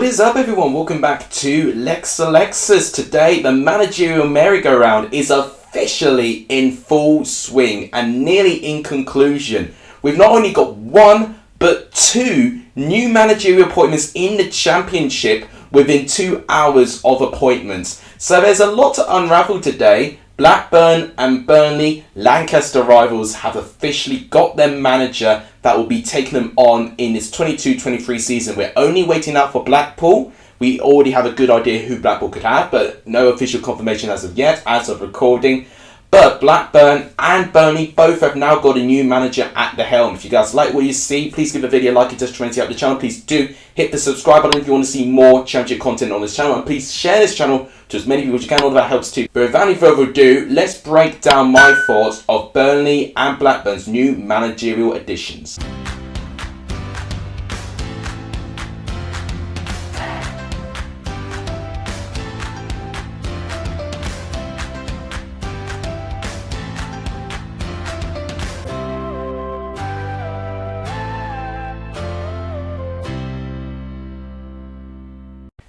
What is up, everyone? Welcome back to Lex Alexis. Today, the managerial merry-go-round is officially in full swing and nearly in conclusion. We've not only got one, but two new managerial appointments in the Championship within 2 hours of appointments. So there's a lot to unravel today. Blackburn and Burnley, Lancaster rivals, have officially got their manager that will be taking them on in this 22-23 season. We're only waiting out for Blackpool. We already have a good idea who Blackpool could have, but no official confirmation as of yet, as of recording. But Blackburn and Burnley both have now got a new manager at the helm. If you guys like what you see, please give the video a like. It does try out the channel. Please do hit the subscribe button if you want to see more Championship content on this channel. And please share this channel to as many people as you can. All of that helps too. But without any further ado, let's break down my thoughts of Burnley and Blackburn's new managerial additions.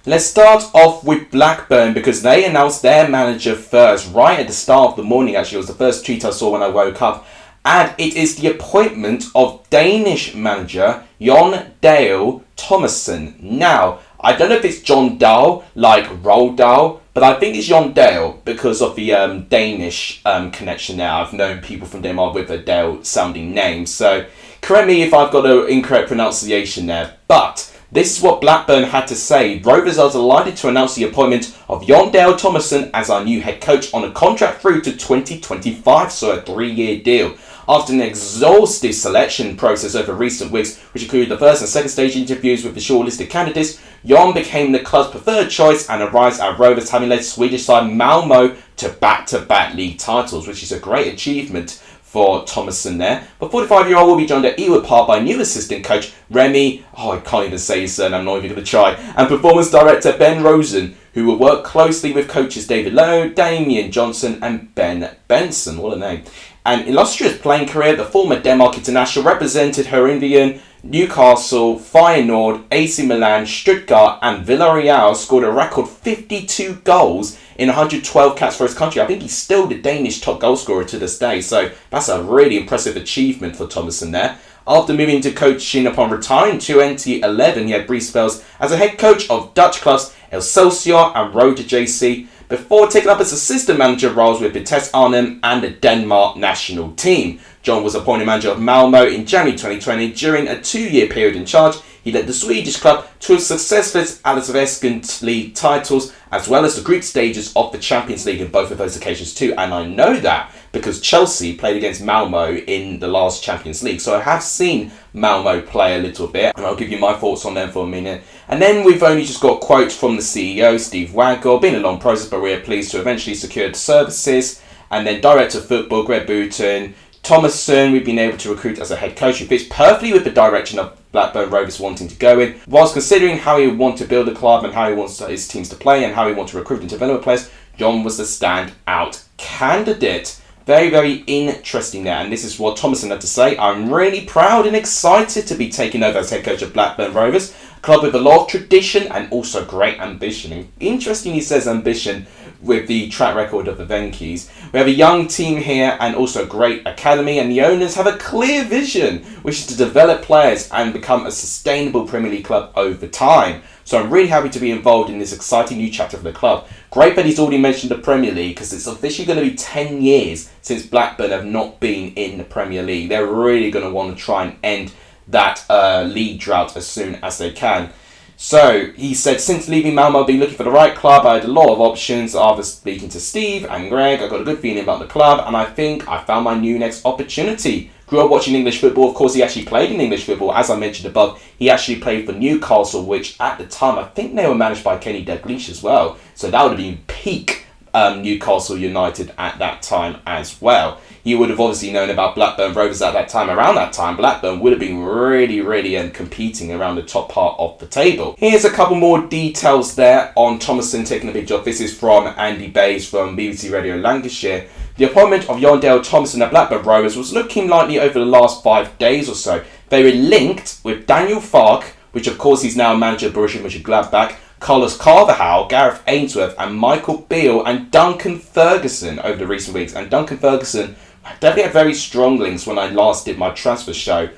Let's start off with Blackburn because they announced their manager first, right at the start of the morning. Actually, it was the first tweet I saw when I woke up. And it is the appointment of Danish manager Dahl Tomasson. Now, I don't know if it's John Dahl, like Roald Dahl, but I think it's Dahl because of the Danish connection there. I've known people from Denmark with a Dahl sounding name. So, correct me if I've got an incorrect pronunciation there. But this is what Blackburn had to say. Rovers are delighted to announce the appointment of Dahl Tomasson as our new head coach on a contract through to 2025, so a 3-year deal. After an exhaustive selection process over recent weeks, which included the first and second stage interviews with the shortlisted candidates, Jon became the club's preferred choice and arrives at Rovers, having led Swedish side Malmö to back-to-back league titles, which is a great achievement for Tomasson there. But 45-year-old will be joined at Ewood Park by new assistant coach Remy, I can't even say his surname, I'm not even going to try, and performance director Ben Rosen, who will work closely with coaches David Lowe, Damien Johnson and Ben Benson. What a name. An illustrious playing career, the former Denmark international represented Herenveen, Newcastle, Feyenoord, AC Milan, Stuttgart and Villarreal, scored a record 52 goals in 112 caps for his country. I think he's still the Danish top goal scorer to this day, so that's a really impressive achievement for Tomasson there. After moving to coaching upon retiring in 2011, he had brief spells as a head coach of Dutch clubs Excelsior and Roda JC, before taking up as assistant manager roles with Vitesse Arnhem and the Denmark national team. Jon was appointed manager of Malmö in January 2020. During a 2-year period in charge, he led the Swedish club to a successful Allsvenskan League titles, as well as the group stages of the Champions League in both of those occasions too. And I know that because Chelsea played against Malmö in the last Champions League. So I have seen Malmö play a little bit, and I'll give you my thoughts on them for a minute. And then we've only just got quotes from the CEO, Steve Waggell. Been a long process, but we're pleased to eventually secure the services. And then director of football, Greg Booton. Tomasson, we've been able to recruit as a head coach who fits perfectly with the direction of Blackburn Rovers wanting to go in. Whilst considering how he would want to build a club and how he wants his teams to play and how he wants to recruit and develop players, Jon was the standout candidate. Very, very interesting there. And this is what Tomasson had to say. I'm really proud and excited to be taking over as head coach of Blackburn Rovers, a club with a lot of tradition and also great ambition. And interesting he says ambition with the track record of the Venkies. We have a young team here and also a great academy, and the owners have a clear vision, which is to develop players and become a sustainable Premier League club over time. So I'm really happy to be involved in this exciting new chapter for the club. Great that he's already mentioned the Premier League, because it's officially going to be 10 years since Blackburn have not been in the Premier League. They're really going to want to try and end that league drought as soon as they can. So he said, since leaving Malmö, I've been looking for the right club. I had a lot of options. After speaking to Steve and Greg, I got a good feeling about the club, and I think I found my new next opportunity. Grew up watching English football. Of course, he actually played in English football. As I mentioned above, he actually played for Newcastle, which at the time, I think they were managed by Kenny Dalglish as well. So that would have been peak Newcastle United at that time as well. You would have obviously known about Blackburn Rovers at that time. Around that time, Blackburn would have been really competing around the top part of the table. Here's a couple more details there on Tomasson taking a big job. This is from Andy Bays from BBC Radio Lancashire. The appointment of Dahl Tomasson at Blackburn Rovers was looking likely over the last 5 days or so. They were linked with Daniel Farke, which of course he's now manager of Borussia Mönchengladbach, Carlos Carvajal, Gareth Ainsworth, and Michael Beale and Duncan Ferguson over the recent weeks. And Duncan Ferguson definitely had very strong links when I last did my transfer show.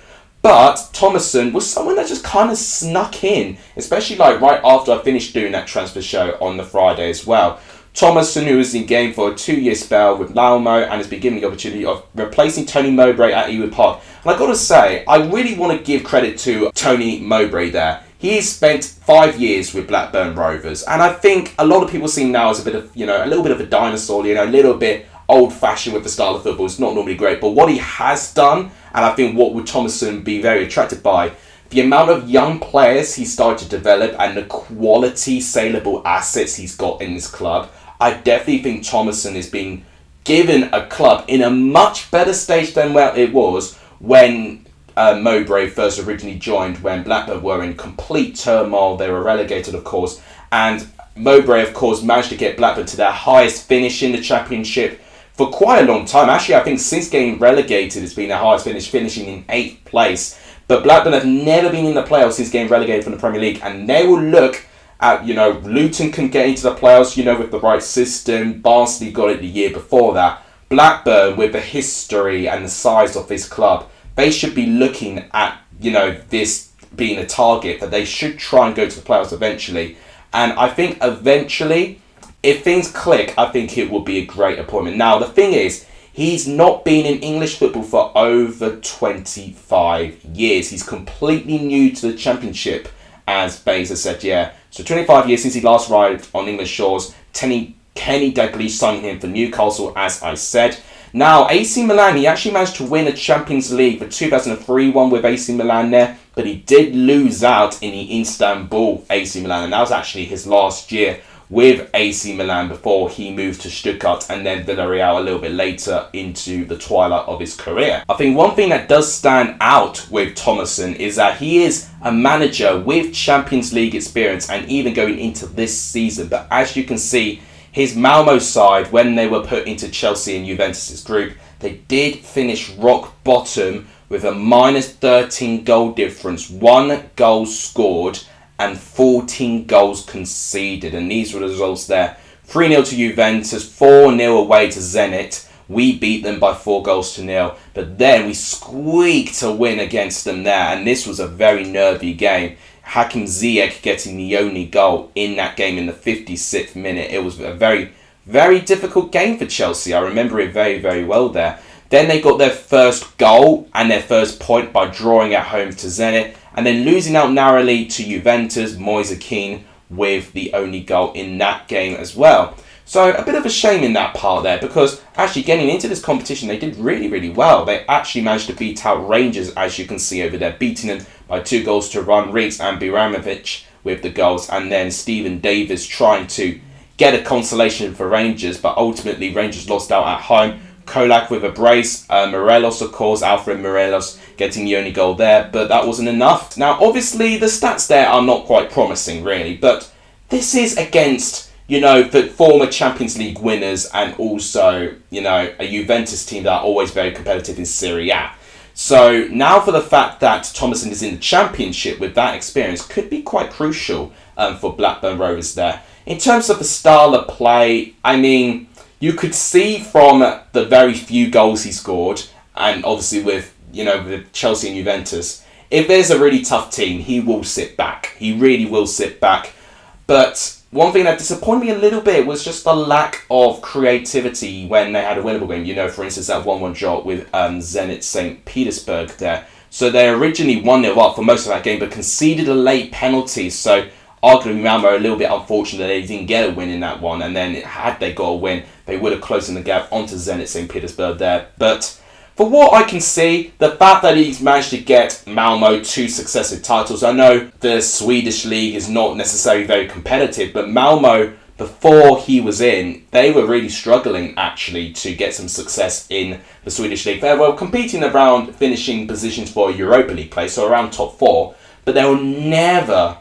But Tomasson was someone that just kind of snuck in, especially like right after I finished doing that transfer show on the Friday as well. Tomasson, who was in game for a 2-year spell with Malmo and has been given the opportunity of replacing Tony Mowbray at Ewood Park. And I've got to say, I really want to give credit to Tony Mowbray there. He's spent 5 years with Blackburn Rovers, and I think a lot of people see him now as a bit of, a little bit of a dinosaur, a little bit old-fashioned with the style of football. It's not normally great, but what he has done, and I think what would Tomasson be very attracted by, the amount of young players he's started to develop and the quality saleable assets he's got in this club, I definitely think Tomasson is being given a club in a much better stage than it was when Mowbray first originally joined, when Blackburn were in complete turmoil. They were relegated, of course, and Mowbray, of course, managed to get Blackburn to their highest finish in the Championship for quite a long time. Actually, I think since getting relegated, it's been their highest finish, finishing in 8th place. But Blackburn have never been in the playoffs since getting relegated from the Premier League, and they will look at, Luton can get into the playoffs, with the right system. Barnsley got it the year before that. Blackburn, with the history and the size of this club, they should be looking at, this being a target that they should try and go to the playoffs eventually. And I think eventually, if things click, I think it will be a great appointment. Now, the thing is, he's not been in English football for over 25 years. He's completely new to the Championship, as Bays has said, yeah. So 25 years since he last arrived on English shores. Kenny Dalglish signed him for Newcastle, as I said. Now, AC Milan, he actually managed to win a Champions League for 2003 one with AC Milan there, but he did lose out in the Istanbul AC Milan, and that was actually his last year with AC Milan before he moved to Stuttgart and then Villarreal a little bit later into the twilight of his career. I think one thing that does stand out with Tomasson is that he is a manager with Champions League experience and even going into this season. But as you can see, his Malmo side, when they were put into Chelsea and Juventus' group, they did finish rock bottom with a -13 goal difference, 1 goal scored and 14 goals conceded. And these were the results there. 3-0 to Juventus, 4-0 away to Zenit. We beat them by 4-0. But then we squeaked a win against them there. And this was a very nervy game. Hakim Ziyech getting the only goal in that game in the 56th minute. It was a very, very difficult game for Chelsea. I remember it very, very well there. Then they got their first goal and their first point by drawing at home to Zenit. And then losing out narrowly to Juventus, Moise Kean with the only goal in that game as well. So a bit of a shame in that part there, because actually getting into this competition, they did really, really well. They actually managed to beat out Rangers, as you can see over there, beating them by 2-1, Riggs and Biramovic with the goals, and then Stephen Davis trying to get a consolation for Rangers, but ultimately Rangers lost out at home. Kolak with a brace, Morelos, of course, Alfred Morelos getting the only goal there, but that wasn't enough. Now, obviously, the stats there are not quite promising, really, but this is against, the former Champions League winners and also, a Juventus team that are always very competitive in Serie A. So now for the fact that Tomasson is in the Championship with that experience could be quite crucial for Blackburn Rovers there. In terms of the style of play, I mean, you could see from the very few goals he scored, and obviously with Chelsea and Juventus, if there's a really tough team, he will sit back. He really will sit back. But one thing that disappointed me a little bit was just the lack of creativity when they had a winnable game. For instance, that 1-1 draw with Zenit St. Petersburg there. So they originally 1-0 up for most of that game, but conceded a late penalty. So arguably Malmo are a little bit unfortunate that they didn't get a win in that one. And then had they got a win, they would have closed the gap onto Zenit St. Petersburg there. But for what I can see, the fact that he's managed to get Malmo 2 successive titles, I know the Swedish league is not necessarily very competitive, but Malmo, before he was in, they were really struggling actually to get some success in the Swedish league. They were competing around finishing positions for a Europa League place, so around top 4, but they were never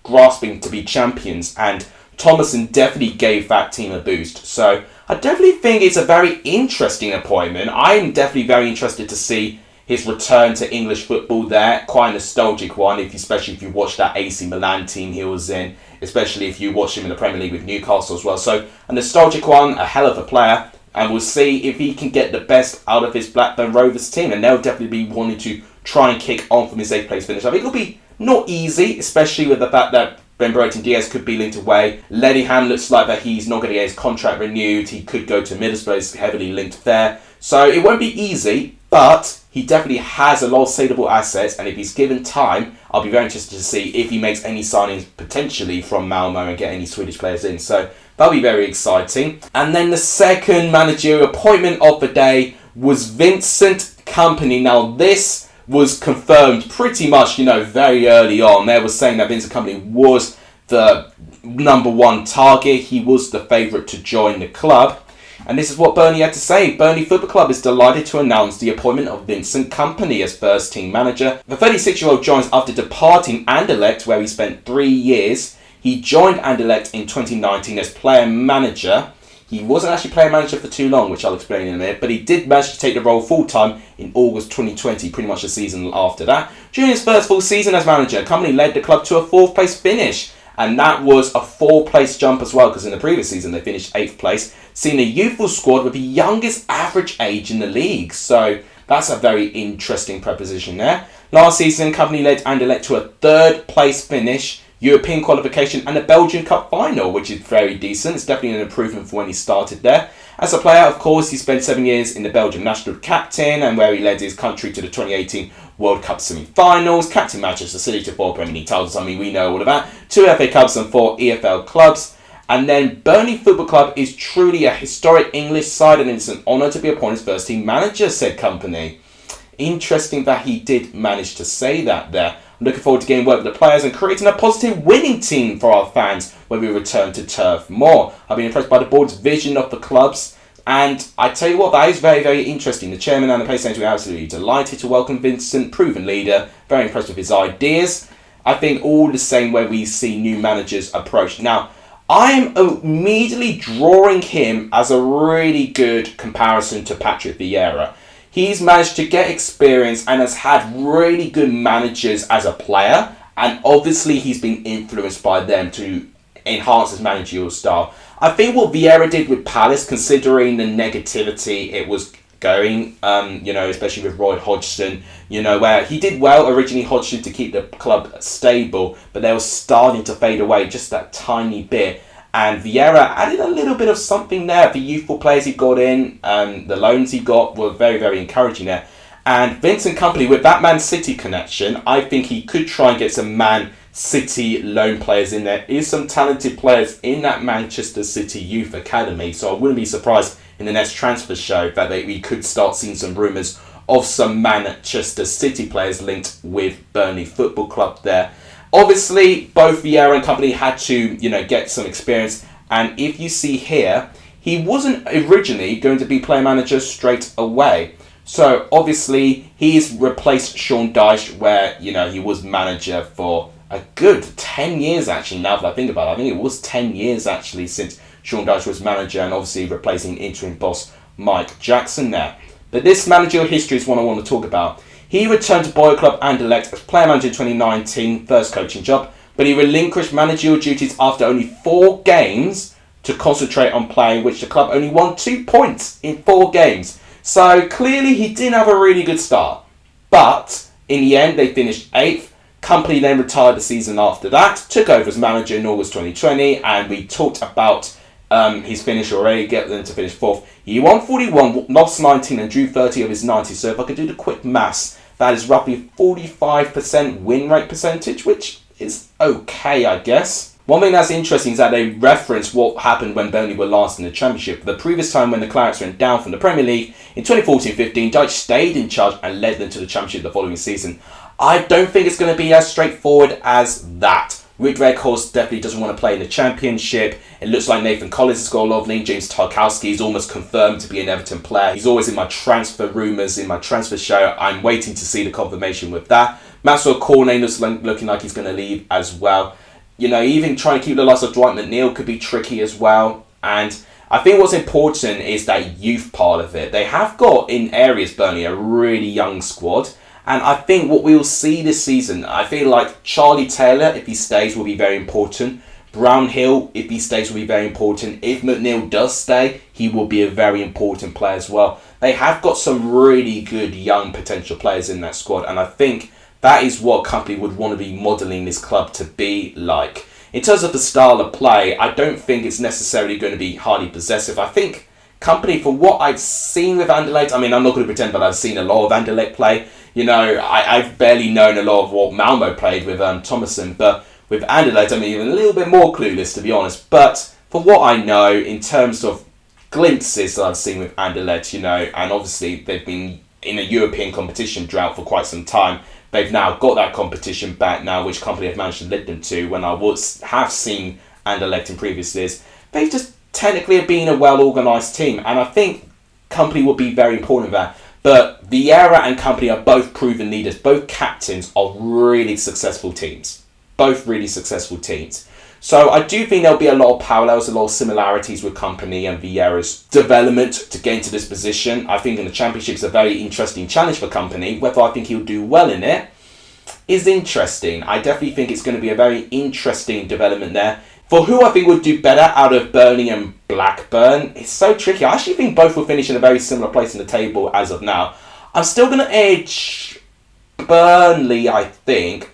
grasping to be champions, and Tomasson definitely gave that team a boost. So I definitely think it's a very interesting appointment. I'm definitely very interested to see his return to English football there. Quite a nostalgic one, especially if you watch that AC Milan team he was in, especially if you watch him in the Premier League with Newcastle as well. So a nostalgic one, a hell of a player, and we'll see if he can get the best out of his Blackburn Rovers team, and they'll definitely be wanting to try and kick on from his 8th place finish. I think it'll be not easy, especially with the fact that Ben Brighton Diaz could be linked away. Lenihan looks like that he's not going to get his contract renewed. He could go to Middlesbrough, he's heavily linked there. So it won't be easy, but he definitely has a lot of saleable assets, and if he's given time, I'll be very interested to see if he makes any signings potentially from Malmo and get any Swedish players in. So that'll be very exciting. And then the second managerial appointment of the day was Vincent Kompany. Now this was confirmed pretty much, very early on. They were saying that Vincent Kompany was the number one target. He was the favourite to join the club. And this is what Burnley had to say. Burnley Football Club is delighted to announce the appointment of Vincent Kompany as first team manager. The 36-year-old joins after departing Anderlecht, where he spent 3 years. He joined Anderlecht in 2019 as player manager. He wasn't actually player manager for too long, which I'll explain in a minute, but he did manage to take the role full-time in August 2020, pretty much the season after that. During his first full season as manager, Kompany led the club to a 4th place finish, and that was a 4-place jump as well, because in the previous season they finished 8th place, seeing a youthful squad with the youngest average age in the league. So that's a very interesting proposition there. Last season, Kompany led Anderlecht to a 3rd place finish, European qualification and a Belgian Cup final, which is very decent. It's definitely an improvement from when he started there. As a player, of course, he spent 7 years in the Belgian national captain, and where he led his country to the 2018 World Cup semi-finals, captain Manchester City to 4 Premier League titles. I mean, we know all of that. 2 FA Cups and 4 EFL clubs. And then Burnley Football Club is truly a historic English side, and it's an honour to be appointed as first team manager, said Kompany. Interesting that he did manage to say that there. I'm looking forward to getting work with the players and creating a positive winning team for our fans when we return to Turf Moor. I've been impressed by the board's vision of the clubs, and I tell you what, that is very, very interesting. The chairman and the players were absolutely delighted to welcome Vincent, proven leader, very impressed with his ideas. I think all the same way we see new managers approach. Now, I am immediately drawing him as a really good comparison to Patrick Vieira. He's managed to get experience and has had really good managers as a player, and obviously he's been influenced by them to enhance his managerial style. I think what Vieira did with Palace, considering the negativity it was going, especially with Roy Hodgson, where he did well originally, Hodgson, to keep the club stable, but they were starting to fade away just that tiny bit. And Vieira added a little bit of something there. The youthful players he got in, the loans he got were very, very encouraging there. And Vincent Kompany, with that Man City connection, I think he could try and get some Man City loan players in there. There is some talented players in that Manchester City Youth Academy, so I wouldn't be surprised in the next transfer show that we could start seeing some rumours of some Manchester City players linked with Burnley Football Club there. Obviously, both Vieira and Kompany had to, get some experience. And if you see here, he wasn't originally going to be player manager straight away. So, obviously, he's replaced Sean Dyche, where, he was manager for a good 10 years, actually, now that I think about it. I think it was 10 years, actually, since Sean Dyche was manager, and obviously replacing interim boss Mike Jackson there. But this managerial history is what I want to talk about. He returned to Boyle Club Anderlecht as player manager in 2019, first coaching job, but he relinquished managerial duties after only 4 games to concentrate on playing, which the club only won 2 points in 4 games. So clearly he didn't have a really good start. But in the end, they finished 8th. Kompany then retired the season after that, took over as manager in August 2020, and we talked about his finish already, get them to finish 4th. He won 41, lost 19 and drew 30 of his 90. So if I could do the quick maths, that is roughly 45% win rate percentage, which is okay, I guess. One thing that's interesting is that they reference what happened when Burnley were last in the Championship. The previous time when the Clarets went down from the Premier League, in 2014-15, Dyche stayed in charge and led them to the Championship the following season. I don't think it's going to be as straightforward as that. Rick Weghorst definitely doesn't want to play in the Championship. It looks like Nathan Collins has got a lot of link. James Tarkowski is almost confirmed to be an Everton player. He's always in my transfer rumours, in my transfer show. I'm waiting to see the confirmation with that. Maxwell Cornet looks looking like he's going to leave as well. Even trying to keep the loss of Dwight McNeil could be tricky as well. And I think what's important is that youth part of it. They have got in areas, Burnley, a really young squad. And I think what we'll see this season, I feel like Charlie Taylor, if he stays, will be very important. Brownhill, if he stays, will be very important. If McNeil does stay, he will be a very important player as well. They have got some really good young potential players in that squad. And I think that is what Kompany would want to be modelling this club to be like. In terms of the style of play, I don't think it's necessarily going to be highly possessive. I think Kompany, for what I've seen with Anderlecht, I mean, I'm not going to pretend that I've seen a lot of Anderlecht play. You know, I've barely known a lot of what Malmo played with Tomasson, but with Anderlecht, I'm even a little bit more clueless, to be honest. But for what I know, in terms of glimpses that I've seen with Anderlecht, you know, and obviously they've been in a European competition drought for quite some time. They've now got that competition back now, which Kompany have managed to lead them to. When I have seen Anderlecht in previous years, they've just technically been a well-organised team. And I think Kompany will be very important in that. But Vieira and Kompany are both proven leaders. Both captains are really successful teams. Both really successful teams. So I do think there'll be a lot of parallels, a lot of similarities with Kompany and Vieira's development to get into this position. I think in the Championship it's a very interesting challenge for Kompany. Whether I think he'll do well in it is interesting. I definitely think it's going to be a very interesting development there. For who I think would do better out of Burnley and Blackburn, it's so tricky. I actually think both will finish in a very similar place in the table as of now. I'm still going to edge Burnley, I think.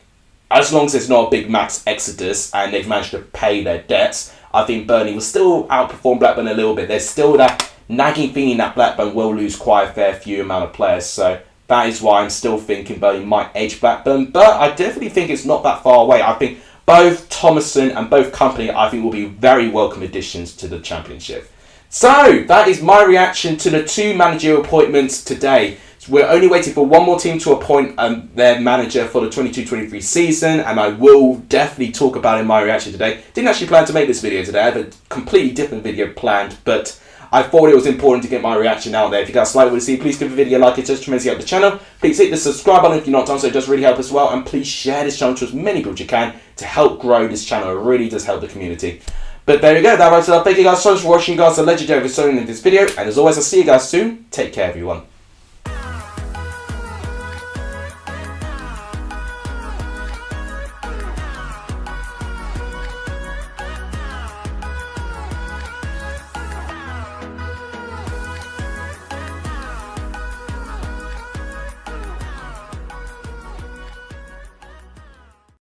As long as there's not a big max exodus and they've managed to pay their debts, I think Burnley will still outperform Blackburn a little bit. There's still that nagging feeling that Blackburn will lose quite a fair few amount of players. So that is why I'm still thinking Burnley might edge Blackburn. But I definitely think it's not that far away. I think both Tomasson and both Kompany, I think, will be very welcome additions to the Championship. So that is my reaction to the two managerial appointments today. We're only waiting for one more team to appoint their manager for the 22-23 season, and I will definitely talk about it in my reaction today. Didn't actually plan to make this video today. I have a completely different video planned, but I thought it was important to get my reaction out there. If you guys like what you see, please give the video a like. It just tremendously help the channel. Please hit the subscribe button if you're not done so. It does really help as well. And please share this channel to as many people as you can to help grow this channel. It really does help the community. But there we go. That wraps it up. Thank you guys so much for watching. You guys are legendary for showing in this video. And as always, I'll see you guys soon. Take care, everyone.